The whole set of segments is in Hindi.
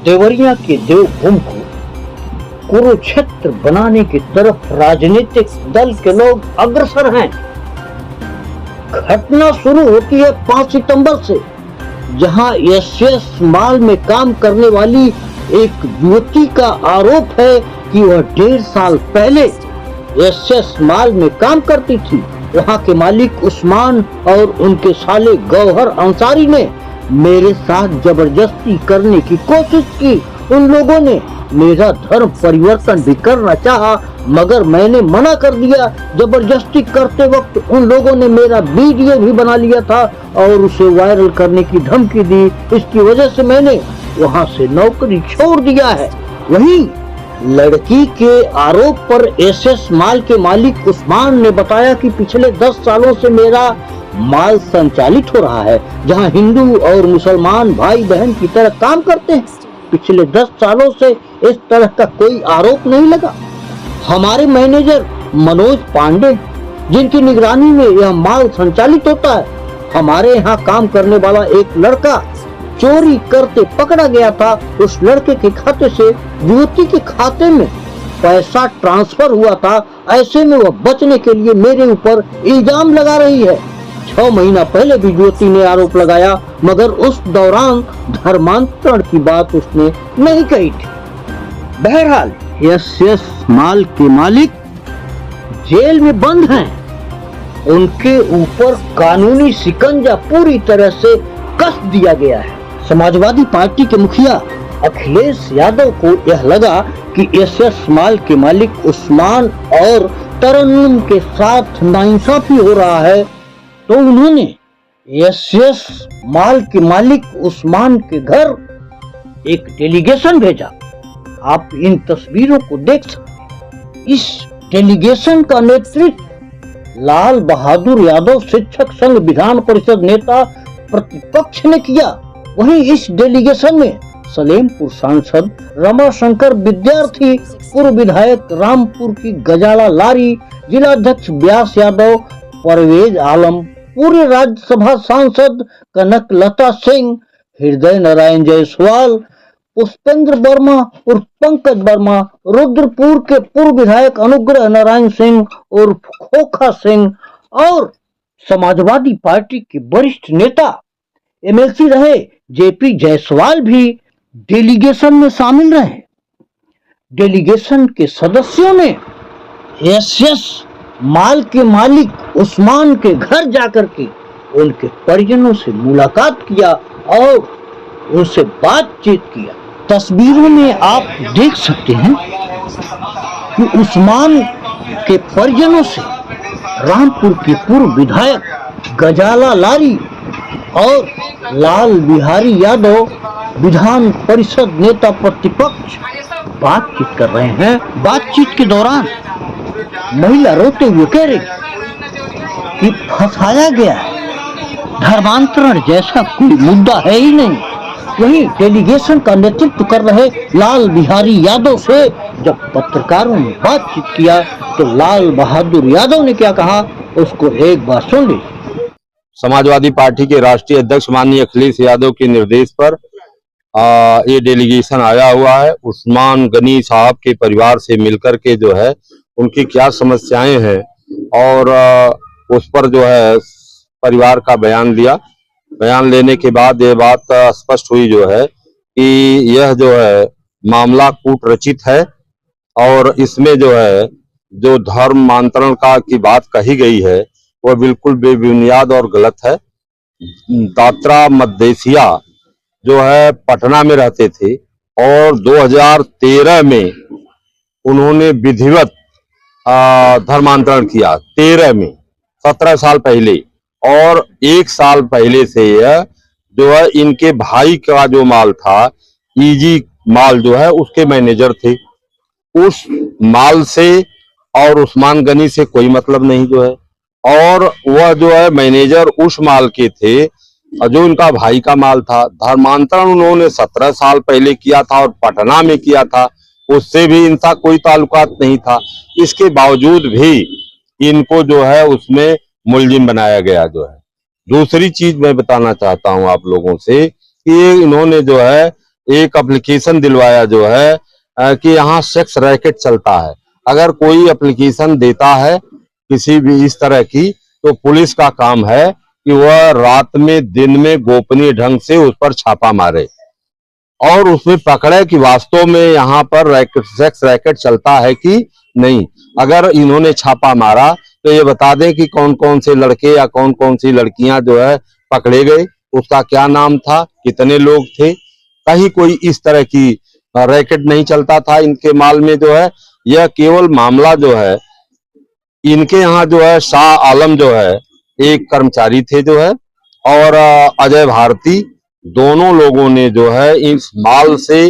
देवरिया के देवभूमि को कुरुक्षेत्र बनाने की तरफ राजनीतिक दल के लोग अग्रसर हैं। घटना शुरू होती है 5 सितंबर से, जहां एसएस मॉल में काम करने वाली एक युवती का आरोप है कि वह 1.5 साल पहले एसएस मॉल में काम करती थी। वहां के मालिक उस्मान और उनके साले गौहर अंसारी ने मेरे साथ जबरदस्ती करने की कोशिश की। उन लोगों ने मेरा धर्म परिवर्तन भी करना चाहा, मगर मैंने मना कर दिया। जबरदस्ती करते वक्त उन लोगों ने मेरा वीडियो भी बना लिया था और उसे वायरल करने की धमकी दी। इसकी वजह से मैंने वहां से नौकरी छोड़ दिया है। वहीं लड़की के आरोप पर एसएस मॉल के मालिक उस्मान ने बताया कि पिछले 10 सालों से मेरा मॉल संचालित हो रहा है, जहां हिंदू और मुसलमान भाई बहन की तरह काम करते हैं। पिछले 10 सालों से इस तरह का कोई आरोप नहीं लगा। हमारे मैनेजर मनोज पांडे, जिनकी निगरानी में यह मॉल संचालित होता है, हमारे यहाँ काम करने वाला एक लड़का चोरी करते पकड़ा गया था। उस लड़के के खाते से युवती के खाते में पैसा ट्रांसफर हुआ था। ऐसे में वह बचने के लिए मेरे ऊपर इल्जाम लगा रही है। 6 महीना पहले भी युवती ने आरोप लगाया, मगर उस दौरान धर्मांतरण की बात उसने नहीं कही थी। बहरहाल एसएस मॉल के मालिक जेल में बंद हैं। उनके ऊपर कानूनी शिकंजा पूरी तरह से कस दिया गया है। समाजवादी पार्टी के मुखिया अखिलेश यादव को यह लगा कि एसएस मॉल के मालिक उस्मान और तरन्नुम के साथ नाइंसाफी हो रहा है, तो उन्होंने एसएस मॉल के मालिक उस्मान के घर एक डेलीगेशन भेजा। आप इन तस्वीरों को देख सकते। इस डेलीगेशन का नेतृत्व लाल बहादुर यादव शिक्षक संघ विधान परिषद नेता प्रतिपक्ष ने किया। वहीं इस डेलीगेशन में सलेमपुर सांसद रमाशंकर विद्यार्थी, पूर्व विधायक रामपुर की गजाला लारी, जिलाध्यक्ष व्यास यादव, परवेज आलम, पूर्व राज्यसभा सांसद कनकलता सिंह, हृदय नारायण जायसवाल, पुष्पेंद्र वर्मा उर्फ पंकज वर्मा, रुद्रपुर के पूर्व विधायक अनुग्रह नारायण सिंह उर्फ खोखा सिंह और समाजवादी पार्टी के वरिष्ठ नेता एमएलसी रहे जेपी जायसवाल भी डेलीगेशन में शामिल रहे। डेलीगेशन के सदस्यों ने एसएस मॉल के मालिक उस्मान के घर जाकर के उनके परिजनों से मुलाकात किया और उनसे बातचीत किया। तस्वीरों में आप देख सकते हैं कि उस्मान के परिजनों से रामपुर के पूर्व विधायक गजाला लारी और लाल बिहारी यादव विधान परिषद नेता प्रतिपक्ष बातचीत कर रहे हैं। बातचीत के दौरान महिला रोते हुए कह रही कि फंसाया गया है, धर्मांतरण जैसा कोई मुद्दा है ही नहीं। वहीं डेलीगेशन का नेतृत्व कर रहे लाल बिहारी यादव से जब पत्रकारों ने बातचीत किया तो लाल बहादुर यादव ने क्या कहा, उसको एक बार सुन ली। समाजवादी पार्टी के राष्ट्रीय अध्यक्ष माननीय अखिलेश यादव के निर्देश पर ये डेलीगेशन आया हुआ है। उस्मान गनी साहब के परिवार से मिलकर के जो है उनकी क्या समस्याएं हैं और उस पर जो है परिवार का बयान लिया। बयान लेने के बाद ये बात स्पष्ट हुई जो है कि यह जो है मामला कूटरचित है और इसमें जो है जो धर्मांतरण का की बात कही गई है वह बिल्कुल बेबुनियाद और गलत है। दात्रा मद्देसिया जो है पटना में रहते थे और 2013 में उन्होंने विधिवत धर्मांतरण किया। 13 में 17 साल पहले, और 1 साल पहले से यह जो है इनके भाई का जो माल था ईजी माल जो है उसके मैनेजर थे। उस माल से और उस्मान गनी से कोई मतलब नहीं जो है, और वह जो है मैनेजर उस माल के थे जो इनका भाई का माल था। धर्मांतरण उन्होंने 17 साल पहले किया था और पटना में किया था, उससे भी इनका कोई ताल्लुकात नहीं था। इसके बावजूद भी इनको जो है उसमें मुलजिम बनाया गया जो है। दूसरी चीज मैं बताना चाहता हूं आप लोगों से कि इन्होंने जो है एक एप्लीकेशन दिलवाया जो है कि यहाँ सेक्स रैकेट चलता है। अगर कोई एप्लीकेशन देता है किसी भी इस तरह की, तो पुलिस का काम है कि वह रात में दिन में गोपनीय ढंग से उस पर छापा मारे और उसमें पकड़े कि वास्तव में यहाँ पर सेक्स रैकेट चलता है कि नहीं। अगर इन्होंने छापा मारा तो ये बता दें कि कौन कौन से लड़के या कौन कौन सी लड़कियां जो है पकड़े गए, उसका क्या नाम था, कितने लोग थे। कहीं कोई इस तरह की रैकेट नहीं चलता था इनके माल में जो है। यह केवल मामला जो है इनके यहाँ जो है शाह आलम जो है एक कर्मचारी थे जो है, और अजय भारती, दोनों लोगों ने जो है इस माल से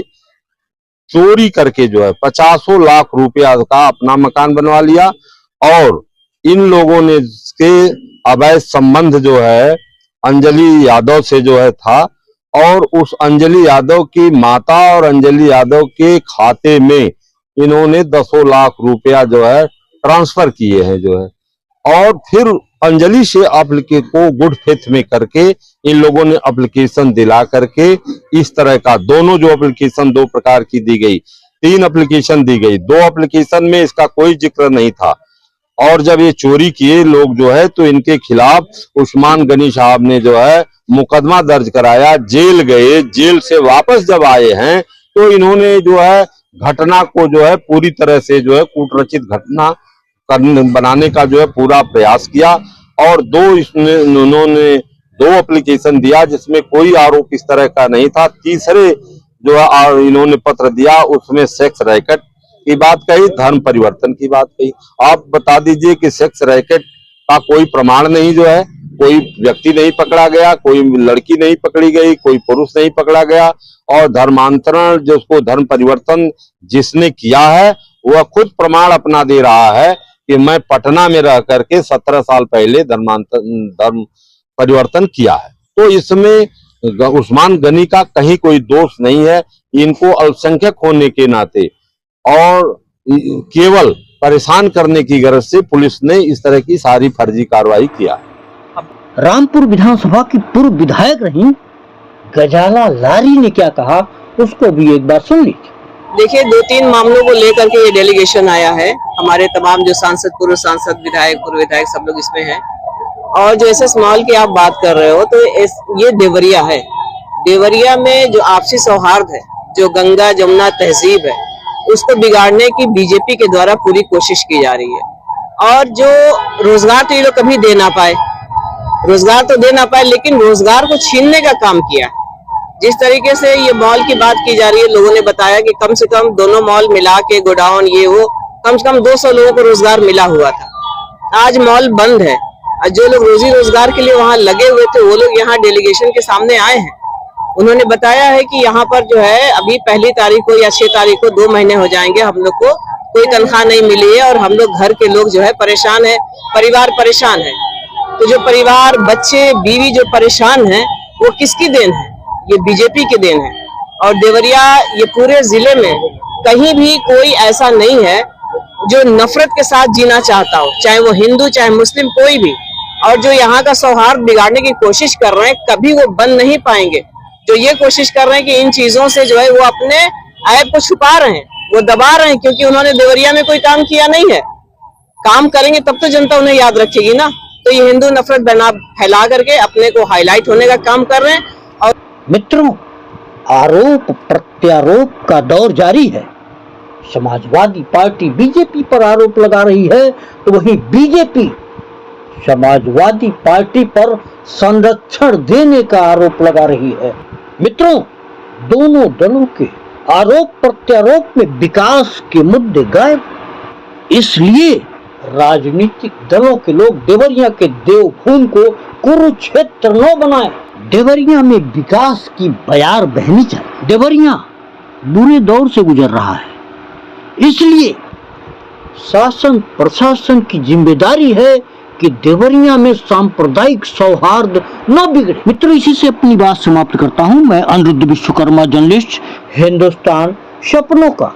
चोरी करके जो है 50 लाख रुपया का अपना मकान बनवा लिया। और इन लोगों ने के अवैध संबंध जो है अंजलि यादव से जो है था, और उस अंजलि यादव की माता और अंजलि यादव के खाते में इन्होंने 10 लाख रुपया जो है ट्रांसफर किए हैं जो है। और फिर अंजलि से एप्लीकेशन को गुड फेथ में करके इन लोगों ने एप्लीकेशन दिला करके इस तरह का दोनों जो एप्लीकेशन 2 प्रकार की दी गई, 3 एप्लीकेशन दी गई, 2 एप्लीकेशन में इसका कोई जिक्र नहीं था। और जब ये चोरी किए लोग जो है तो इनके खिलाफ उस्मान गनी साहब ने जो है मुकदमा दर्ज कराया, जेल गए। जेल से वापस जब आए हैं तो इन्होंने जो है घटना को जो है पूरी तरह से जो है कूटरचित घटना बनाने का जो है पूरा प्रयास किया। और उन्होंने 2 एप्लीकेशन दिया जिसमें कोई आरोप इस तरह का नहीं था। तीसरे जो है इन्होंने पत्र दिया, उसमें सेक्स रैकेट की बात कही, धर्म परिवर्तन की बात कही। आप बता दीजिए कि सेक्स रैकेट का कोई प्रमाण नहीं जो है, कोई व्यक्ति नहीं पकड़ा गया, कोई लड़की नहीं पकड़ी गई, कोई पुरुष नहीं पकड़ा गया। और धर्मांतरण जिसको धर्म परिवर्तन जिसने किया है वह खुद प्रमाण अपना दे रहा है कि मैं पटना में रह करके 17 साल पहले धर्म परिवर्तन किया है। तो इसमें उस्मान गनी का कहीं कोई दोष नहीं है। इनको अल्पसंख्यक होने के नाते और केवल परेशान करने की गरज से पुलिस ने इस तरह की सारी फर्जी कार्रवाई किया। रामपुर विधानसभा की पूर्व विधायक रही गजाला लारी ने क्या कहा, उसको भी एक बार सुन लीजिए। देखिए, 2-3 मामलों को लेकर के ये डेलीगेशन आया है। हमारे तमाम जो सांसद, पूर्व सांसद, विधायक, पूर्व विधायक सब लोग इसमें हैं। और जो एसएस मॉल की आप बात कर रहे हो तो ये देवरिया है। देवरिया में जो आपसी सौहार्द है, जो गंगा जमुना तहजीब है, उसको बिगाड़ने की बीजेपी के द्वारा पूरी कोशिश की जा रही है। और जो रोजगार तो ये लोग कभी दे ना पाए, रोजगार तो दे ना पाए, लेकिन रोजगार को छीनने का काम किया है। जिस तरीके से ये मॉल की बात की जा रही है, लोगों ने बताया कि कम से कम दोनों मॉल मिला के गोडाउन ये वो कम से कम 200 लोगों को रोजगार मिला हुआ था। आज मॉल बंद है। जो लोग रोजी रोजगार के लिए वहां लगे हुए थे वो लोग यहाँ डेलीगेशन के सामने आए हैं। उन्होंने बताया है कि यहाँ पर जो है अभी 1 तारीख को या 6 तारीख को 2 महीने हो जाएंगे, हम लोग को कोई तनख्वाह नहीं मिली है और हम लोग घर के लोग जो है परेशान है, परिवार परेशान है। तो जो परिवार, बच्चे, बीवी जो परेशान है वो किसकी देन है? ये बीजेपी की देन है। और देवरिया, ये पूरे जिले में कहीं भी कोई ऐसा नहीं है जो नफरत के साथ जीना चाहता हो, चाहे वो हिंदू चाहे मुस्लिम कोई भी। और जो यहाँ का सौहार्द बिगाड़ने की कोशिश कर रहे हैं, कभी वो बंद नहीं पाएंगे। जो ये कोशिश कर रहे हैं कि इन चीजों से जो है वो अपने ऐब को छुपा रहे हैं, वो दबा रहे हैं, क्योंकि उन्होंने देवरिया में कोई काम किया नहीं है। काम करेंगे तब तो जनता उन्हें याद रखेगी ना। तो ये हिंदू नफरत फैला करके अपने को हाईलाइट होने का काम कर रहे हैं। और मित्रों, आरोप प्रत्यारोप का दौर जारी है। समाजवादी पार्टी बीजेपी पर आरोप लगा रही है, तो वहीं बीजेपी समाजवादी पार्टी पर संरक्षण देने का आरोप लगा रही है। मित्रों, दोनों दलों के आरोप प्रत्यारोप में विकास के मुद्दे गायब। इसलिए राजनीतिक दलों के लोग देवरिया के देवभूमि को कुरुक्षेत्र न बनाए। देवरिया में विकास की बयार बहनी चाहिए। देवरिया बुरे दौर से गुजर रहा है, इसलिए शासन प्रशासन की जिम्मेदारी है कि देवरिया में सांप्रदायिक सौहार्द न बिगड़े। मित्रों, इसी से अपनी बात समाप्त करता हूं। मैं अनिरुद्ध विश्वकर्मा, जर्नलिस्ट, हिंदुस्तान सपनों का।